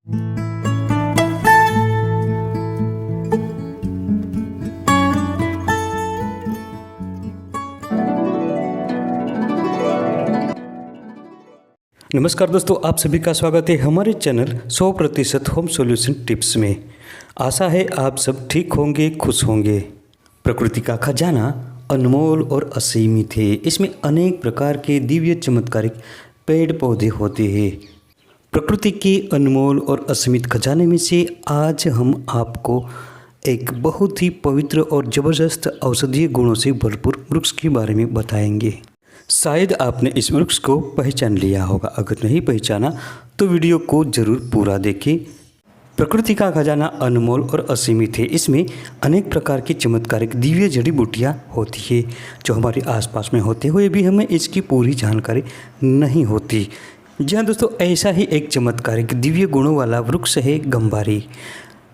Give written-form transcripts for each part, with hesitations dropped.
नमस्कार दोस्तों, आप सभी का स्वागत है हमारे चैनल 100% होम सॉल्यूशन टिप्स में। आशा है आप सब ठीक होंगे, खुश होंगे। प्रकृति का खजाना अनमोल और असीमित है। इसमें अनेक प्रकार के दिव्य चमत्कारिक पेड़ पौधे होते हैं। प्रकृति के अनमोल और असीमित खजाने में से आज हम आपको एक बहुत ही पवित्र और ज़बरदस्त औषधीय गुणों से भरपूर वृक्ष के बारे में बताएंगे। शायद आपने इस वृक्ष को पहचान लिया होगा। अगर नहीं पहचाना तो वीडियो को ज़रूर पूरा देखें। प्रकृति का खजाना अनमोल और असीमित है। इसमें अनेक प्रकार की चमत्कारिक दिव्य जड़ी बूटियाँ होती है जो हमारे आसपास में होते हुए भी हमें इसकी पूरी जानकारी नहीं होती। जी हाँ दोस्तों, ऐसा ही एक चमत्कारिक दिव्य गुणों वाला वृक्ष है गंभारी।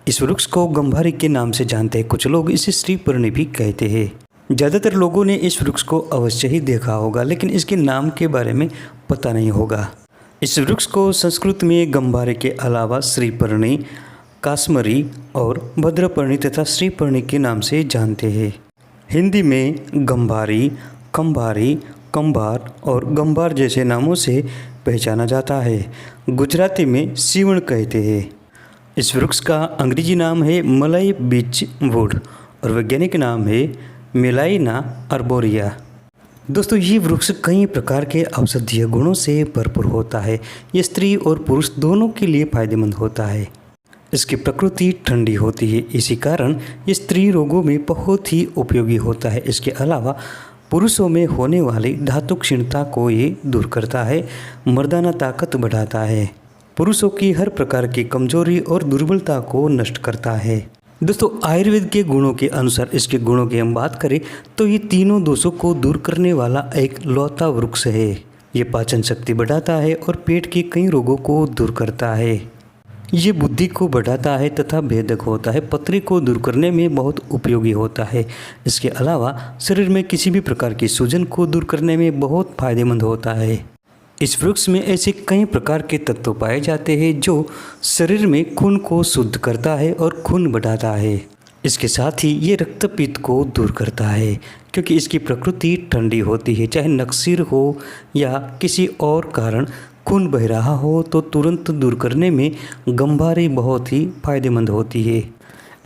इस वृक्ष को गंभारी के नाम से जानते हैं। कुछ लोग इसे श्रीपर्णी भी कहते हैं। ज़्यादातर लोगों ने इस वृक्ष को अवश्य ही देखा होगा, लेकिन इसके नाम के बारे में पता नहीं होगा। इस वृक्ष को संस्कृत में गंभारी के अलावा श्रीपर्णी, काश्मरी और भद्रपर्णी तथा श्रीपर्णी के नाम से जानते हैं। हिंदी में गंभारी, खंभारी, कंभार और गंभार जैसे नामों से पहचाना जाता है। गुजराती में सीवण कहते हैं। इस वृक्ष का अंग्रेजी नाम है मलई बीच वुड और वैज्ञानिक नाम है मेलाइना अर्बोरिया। दोस्तों, ये वृक्ष कई प्रकार के औषधीय गुणों से भरपूर होता है। ये स्त्री और पुरुष दोनों के लिए फायदेमंद होता है। इसकी प्रकृति ठंडी होती है, इसी कारण ये स्त्री रोगों में बहुत ही उपयोगी होता है। इसके अलावा पुरुषों में होने वाली धातु क्षीणता को ये दूर करता है, मर्दाना ताकत बढ़ाता है, पुरुषों की हर प्रकार की कमजोरी और दुर्बलता को नष्ट करता है। दोस्तों, आयुर्वेद के गुणों के अनुसार इसके गुणों की हम बात करें तो ये तीनों दोषों को दूर करने वाला एक लौता वृक्ष है। ये पाचन शक्ति बढ़ाता है और पेट के कई रोगों को दूर करता है। ये बुद्धि को बढ़ाता है तथा भेदक होता है। पथरी को दूर करने में बहुत उपयोगी होता है। इसके अलावा शरीर में किसी भी प्रकार की सूजन को दूर करने में बहुत फायदेमंद होता है। इस वृक्ष में ऐसे कई प्रकार के तत्व पाए जाते हैं जो शरीर में खून को शुद्ध करता है और खून बढ़ाता है। इसके साथ ही ये रक्तपित्त को दूर करता है क्योंकि इसकी प्रकृति ठंडी होती है। चाहे नक्सीर हो या किसी और कारण खून बह रहा हो तो तुरंत दूर करने में गंभारी बहुत ही फायदेमंद होती है।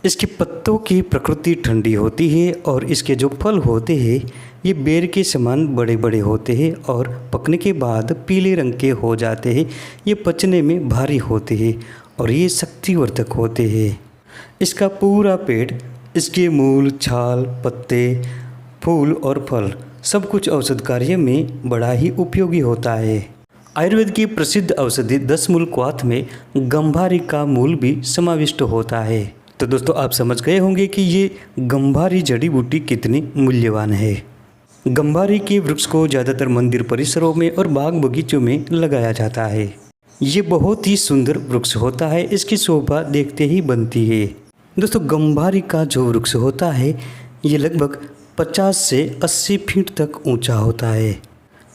इसके पत्तों की प्रकृति ठंडी होती है और इसके जो फल होते हैं ये बेर के समान बड़े बड़े होते हैं और पकने के बाद पीले रंग के हो जाते हैं। ये पचने में भारी होते हैं और ये शक्तिवर्धक होते हैं। इसका पूरा पेड़, इसके मूल, छाल, पत्ते, फूल और फल सब कुछ औषध कार्य में बड़ा ही उपयोगी होता है। आयुर्वेद की प्रसिद्ध औषधि 10 मूलक्वाथ में गंभारी का मूल भी समाविष्ट होता है। तो दोस्तों, आप समझ गए होंगे कि ये गंभारी जड़ी बूटी कितनी मूल्यवान है। गंभारी के वृक्ष को ज़्यादातर मंदिर परिसरों में और बाग बगीचों में लगाया जाता है। ये बहुत ही सुंदर वृक्ष होता है। इसकी शोभा देखते ही बनती है। दोस्तों, गंभारी का जो वृक्ष होता है ये लगभग 50 से 80 फीट तक ऊंचा होता है।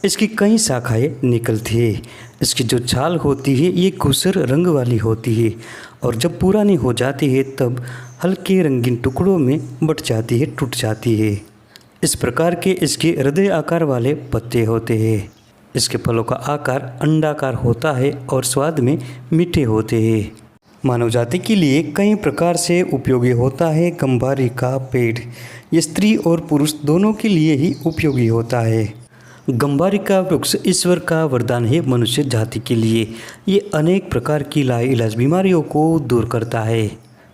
इसकी कई शाखाएं निकलती है। इसकी जो छाल होती है ये धूसर रंग वाली होती है और जब पुरानी हो जाती है तब हल्के रंगीन टुकड़ों में बट जाती है, टूट जाती है। इस प्रकार के इसके हृदय आकार वाले पत्ते होते हैं। इसके फलों का आकार अंडाकार होता है और स्वाद में मीठे होते हैं। मानव जाति के लिए कई प्रकार से उपयोगी होता है गंभारी का पेड़। ये स्त्री और पुरुष दोनों के लिए ही उपयोगी होता है। गंभारी का वृक्ष ईश्वर का वरदान है मनुष्य जाति के लिए। ये अनेक प्रकार की लाइलाज बीमारियों को दूर करता है।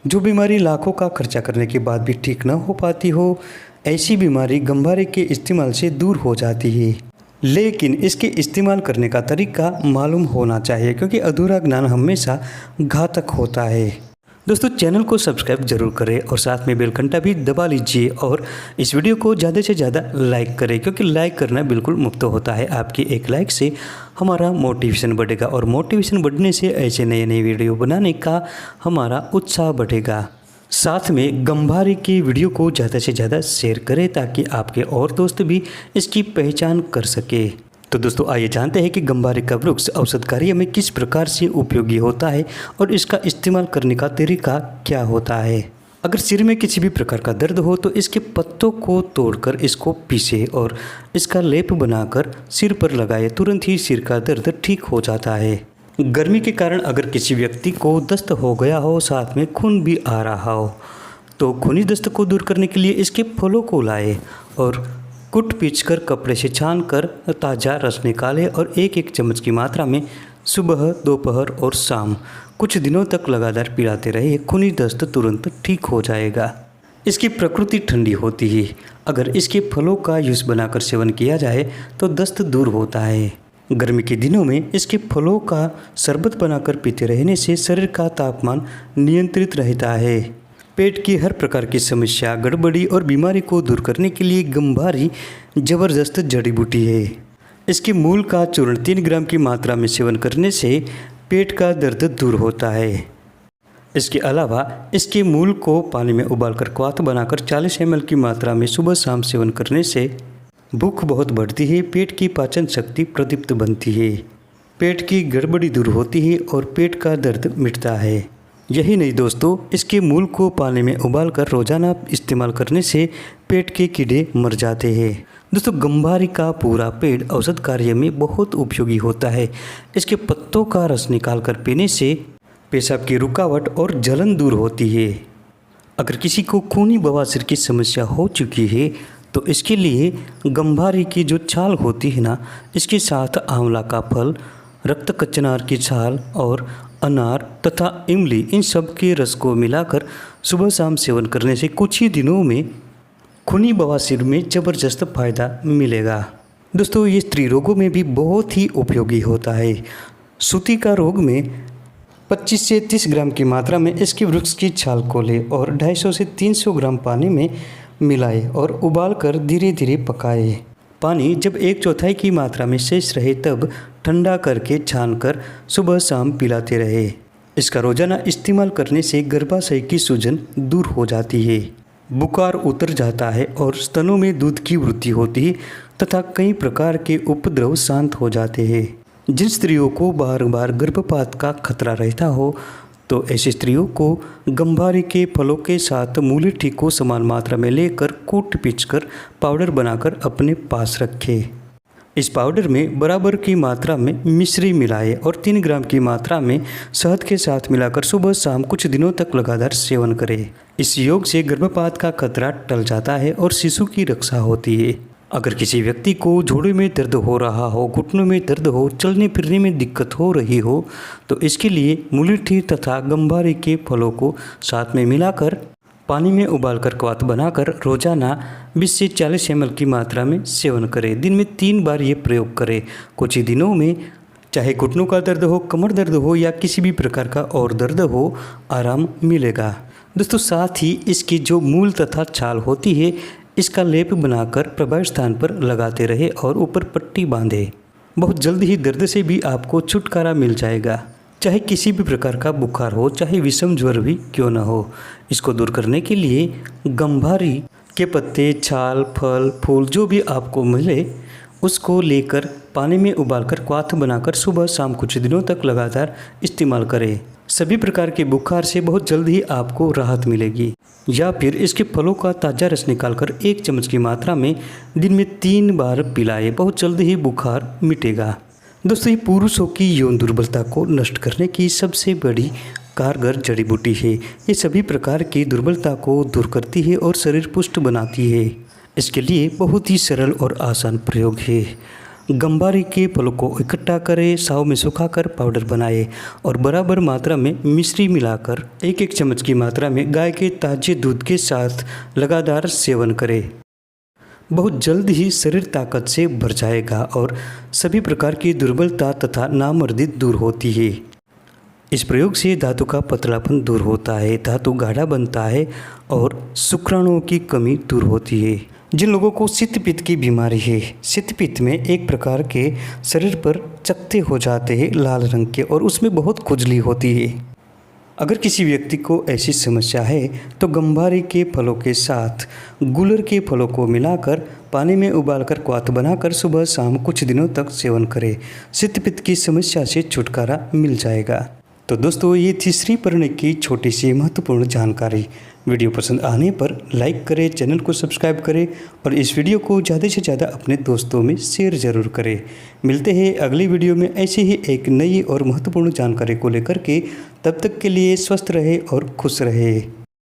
जो बीमारी लाखों का खर्चा करने के बाद भी ठीक न हो पाती हो, ऐसी बीमारी गंभारी के इस्तेमाल से दूर हो जाती है। लेकिन इसके इस्तेमाल करने का तरीका मालूम होना चाहिए क्योंकि अधूरा ज्ञान हमेशा घातक होता है। दोस्तों, चैनल को सब्सक्राइब जरूर करें और साथ में बेल घंटा भी दबा लीजिए और इस वीडियो को ज़्यादा से ज़्यादा लाइक करें क्योंकि लाइक करना बिल्कुल मुफ्त होता है। आपकी एक लाइक से हमारा मोटिवेशन बढ़ेगा और मोटिवेशन बढ़ने से ऐसे नए नए वीडियो बनाने का हमारा उत्साह बढ़ेगा। साथ में गंभारी की वीडियो को ज़्यादा से ज़्यादा शेयर करें ताकि आपके और दोस्त भी इसकी पहचान कर सके। तो दोस्तों आइए जानते हैं कि गंभारी का वृक्ष औषध कार्य में किस प्रकार से उपयोगी होता है और इसका इस्तेमाल करने का तरीका क्या होता है। अगर सिर में किसी भी प्रकार का दर्द हो तो इसके पत्तों को तोड़कर इसको पीसे और इसका लेप बनाकर सिर पर लगाए, तुरंत ही सिर का दर्द ठीक हो जाता है। गर्मी के कारण अगर किसी व्यक्ति को दस्त हो गया हो, साथ में खून भी आ रहा हो, तो खूनी दस्त को दूर करने के लिए इसके फलों को लाए और कुट पीच कर कपड़े से छान कर ताज़ा रस निकाले और एक एक चम्मच की मात्रा में सुबह, दोपहर और शाम कुछ दिनों तक लगातार पिलाते रहे। खूनी दस्त तुरंत ठीक हो जाएगा। इसकी प्रकृति ठंडी होती है। अगर इसके फलों का जूस बनाकर सेवन किया जाए तो दस्त दूर होता है। गर्मी के दिनों में इसके फलों का शरबत बनाकर पीते रहने से शरीर का तापमान नियंत्रित रहता है। पेट की हर प्रकार की समस्या, गड़बड़ी और बीमारी को दूर करने के लिए गंभारी ज़बरदस्त जड़ी बूटी है। इसके मूल का चूर्ण 3 ग्राम की मात्रा में सेवन करने से पेट का दर्द दूर होता है। इसके अलावा इसके मूल को पानी में उबालकर क्वाथ बनाकर 40 ml की मात्रा में सुबह शाम सेवन करने से भूख बहुत बढ़ती है, पेट की पाचन शक्ति प्रदीप्त बनती है, पेट की गड़बड़ी दूर होती है और पेट का दर्द मिटता है। यही नहीं दोस्तों, इसके मूल को पानी में उबालकर रोजाना इस्तेमाल करने से पेट के कीड़े मर जाते हैं। दोस्तों गंभारी का पूरा पेड़ औषध कार्य में बहुत उपयोगी होता है। इसके पत्तों का रस निकालकर पीने से पेशाब की रुकावट और जलन दूर होती है। अगर किसी को खूनी बवासीर की समस्या हो चुकी है तो इसके लिए गंभारी की जो छाल होती है ना, इसके साथ आंवला का फल, रक्त कचनार की छाल और अनार तथा इमली, इन सब के रस को मिलाकर सुबह शाम सेवन करने से कुछ ही दिनों में खूनी बवासीर में ज़बरदस्त फ़ायदा मिलेगा। दोस्तों ये स्त्री रोगों में भी बहुत ही उपयोगी होता है। सूती का रोग में 25 से 30 ग्राम की मात्रा में इसके वृक्ष की छाल को ले और 250 से 300 ग्राम पानी में मिलाए और उबालकर धीरे धीरे पकाए। पानी जब 1/4 की मात्रा में शेष रहे तब ठंडा करके छानकर सुबह शाम पिलाते रहे। इसका रोजाना इस्तेमाल करने से गर्भाशय की सूजन दूर हो जाती है, बुखार उतर जाता है और स्तनों में दूध की वृद्धि होती है तथा कई प्रकार के उपद्रव शांत हो जाते हैं। जिन स्त्रियों को बार बार गर्भपात का खतरा रहता हो तो ऐसी स्त्रियों को गंभारी के फलों के साथ मूली को समान मात्रा में लेकर कूट पीसकर पाउडर बनाकर अपने पास रखें। इस पाउडर में बराबर की मात्रा में मिश्री मिलाएं और 3 ग्राम की मात्रा में शहद के साथ मिलाकर सुबह शाम कुछ दिनों तक लगातार सेवन करें। इस योग से गर्भपात का खतरा टल जाता है और शिशु की रक्षा होती है। अगर किसी व्यक्ति को जोड़ों में दर्द हो रहा हो, घुटनों में दर्द हो, चलने फिरने में दिक्कत हो रही हो तो इसके लिए मूली तथा गंभारी के फलों को साथ में मिलाकर पानी में उबालकर क्वाथ बनाकर रोजाना 20 से 40 ml की मात्रा में सेवन करें। दिन में 3 बार ये प्रयोग करें। कुछ ही दिनों में चाहे घुटनों का दर्द हो, कमर दर्द हो या किसी भी प्रकार का और दर्द हो, आराम मिलेगा। दोस्तों साथ ही इसकी जो मूल तथा छाल होती है इसका लेप बनाकर प्रभावित स्थान पर लगाते रहे और ऊपर पट्टी बांधे। बहुत जल्द ही दर्द से भी आपको छुटकारा मिल जाएगा। चाहे किसी भी प्रकार का बुखार हो, चाहे विषम ज्वर भी क्यों न हो, इसको दूर करने के लिए गंभारी के पत्ते, छाल, फल, फूल जो भी आपको मिले उसको लेकर पानी में उबालकर क्वाथ बनाकर सुबह शाम कुछ दिनों तक लगातार इस्तेमाल करें। सभी प्रकार के बुखार से बहुत जल्द ही आपको राहत मिलेगी। या फिर इसके फलों का ताज़ा रस निकालकर 1 चम्मच की मात्रा में दिन में 3 बार पिलाएं। बहुत जल्द ही बुखार मिटेगा। दोस्तों ये पुरुषों की यौन दुर्बलता को नष्ट करने की सबसे बड़ी कारगर जड़ी बूटी है। ये सभी प्रकार की दुर्बलता को दूर करती है और शरीर पुष्ट बनाती है। इसके लिए बहुत ही सरल और आसान प्रयोग है। गंभारी के फलों को इकट्ठा करें, साव में सुखाकर पाउडर बनाएं और बराबर मात्रा में मिश्री मिलाकर 1-1 चम्मच की मात्रा में गाय के ताजे दूध के साथ लगातार सेवन करें। बहुत जल्द ही शरीर ताकत से भर जाएगा और सभी प्रकार की दुर्बलता तथा नामर्दी दूर होती है। इस प्रयोग से धातु का पतलापन दूर होता है, धातु गाढ़ा बनता है और शुक्राणुओं की कमी दूर होती है। जिन लोगों को शीत पित्त की बीमारी है, शीत पित्त में एक प्रकार के शरीर पर चकत्ते हो जाते हैं लाल रंग के और उसमें बहुत खुजली होती है। अगर किसी व्यक्ति को ऐसी समस्या है तो गंभारी के फलों के साथ गुलर के फलों को मिलाकर पानी में उबालकर क्वाथ बनाकर सुबह शाम कुछ दिनों तक सेवन करें। सित्त-पित्त की समस्या से छुटकारा मिल जाएगा। तो दोस्तों, ये थी श्री पर्ण की छोटी सी महत्वपूर्ण जानकारी। वीडियो पसंद आने पर लाइक करें, चैनल को सब्सक्राइब करें और इस वीडियो को ज़्यादा से ज़्यादा अपने दोस्तों में शेयर ज़रूर करें। मिलते हैं अगली वीडियो में ऐसी ही एक नई और महत्वपूर्ण जानकारी को लेकर के। तब तक के लिए स्वस्थ रहे और खुश रहे।